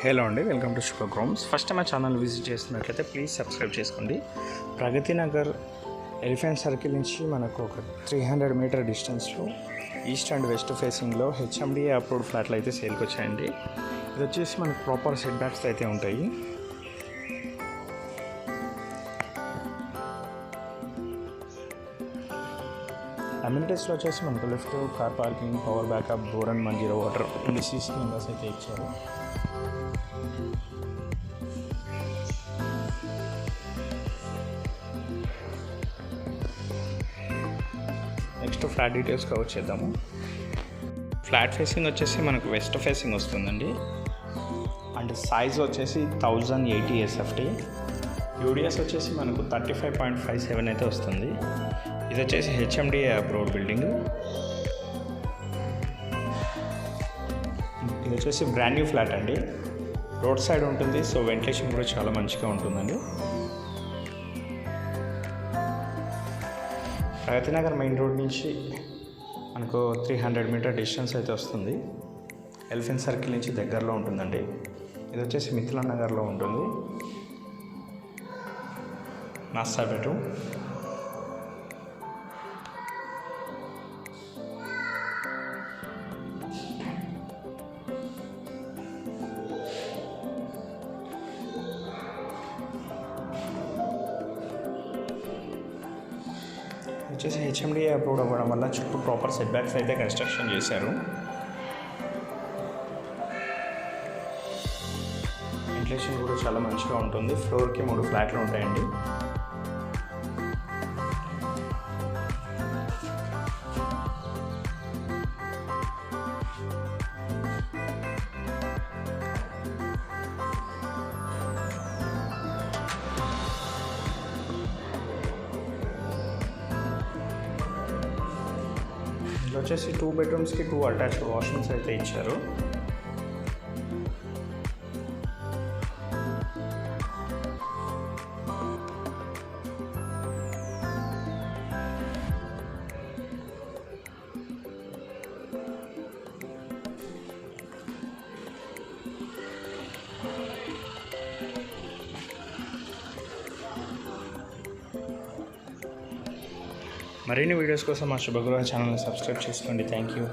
Hello అండి, welcome to శుభ grounds. First మా ఛానల్ విజిట్ చేస్తున్నట్లయితే ప్లీజ్ సబ్స్క్రైబ్ చేసుకోండి. ప్రగతి నగర్ ఎలిఫెంట్ సర్కిల్ నుంచి మనకు ఒక 300 మీటర్ డిస్టెన్స్లో ఈస్ట్ అండ్ వెస్ట్ ఫేసింగ్లో హెచ్ఎండిఏ అప్రూవ్డ్ ఫ్లాట్లు అయితే సేల్కి వచ్చాయండి. ఇది వచ్చేసి మనకు ప్రాపర్ సెట్ బ్యాక్స్ అయితే ఉంటాయి. అమ్యూనిటీస్లో వచ్చేసి మనకు lift, car parking, power backup, bore and Manjira water and CC cameras అయితే ఇచ్చారు. నెక్స్ట్ ఫ్లాట్ డీటెయిల్స్ కవర్ చేద్దాము. ఫ్లాట్ ఫేసింగ్ వచ్చేసి మనకు వెస్ట్ ఫేసింగ్ వస్తుందండి. అండ్ సైజ్ వచ్చేసి 1080 SFT. యూడిఎస్ వచ్చేసి మనకు 35.57 అయితే వస్తుంది. ఇది వచ్చేసి హెచ్ఎండిఏ అప్రూవ్డ్ బిల్డింగ్. ఇది వచ్చేసి బ్రాండ్ న్యూ ఫ్లాట్ అండి. రోడ్ సైడ్ ఉంటుంది, సో వెంటిలేషన్ కూడా చాలా మంచిగా ఉంటుందండి. ప్రగతి నగర్ మెయిన్ రోడ్ నుంచి మనకు 300 మీటర్ డిస్టెన్స్ అయితే వస్తుంది. ఎలిఫెంట్ సర్కిల్ నుంచి దగ్గరలో ఉంటుందండి. ఇది వచ్చేసి మిథిలా నగర్లో ఉంటుంది. Master bedroom. వచ్చేసి హెచ్ఎండిఏ అప్రూవ్డ్ అవ్వడం వల్ల చుట్టూ ప్రాపర్ సెట్ బ్యాక్స్ అయితే కన్స్ట్రక్షన్ చేశారు. వెంటిలేషన్ కూడా చాలా మంచిగా ఉంటుంది. ఫ్లోర్కి 3 ఫ్లాట్లు ఉంటాయండి. ఇది వచ్చేసి 2 బెడ్రూమ్స్కి 2 అటాచ్డ్ వాష్రూమ్స్ అయితే ఇచ్చారు. మరిన్ని వీడియోస్ కోసం మా శుభగృహ ఛానల్ని సబ్స్క్రైబ్ చేసుకోండి. Thank you.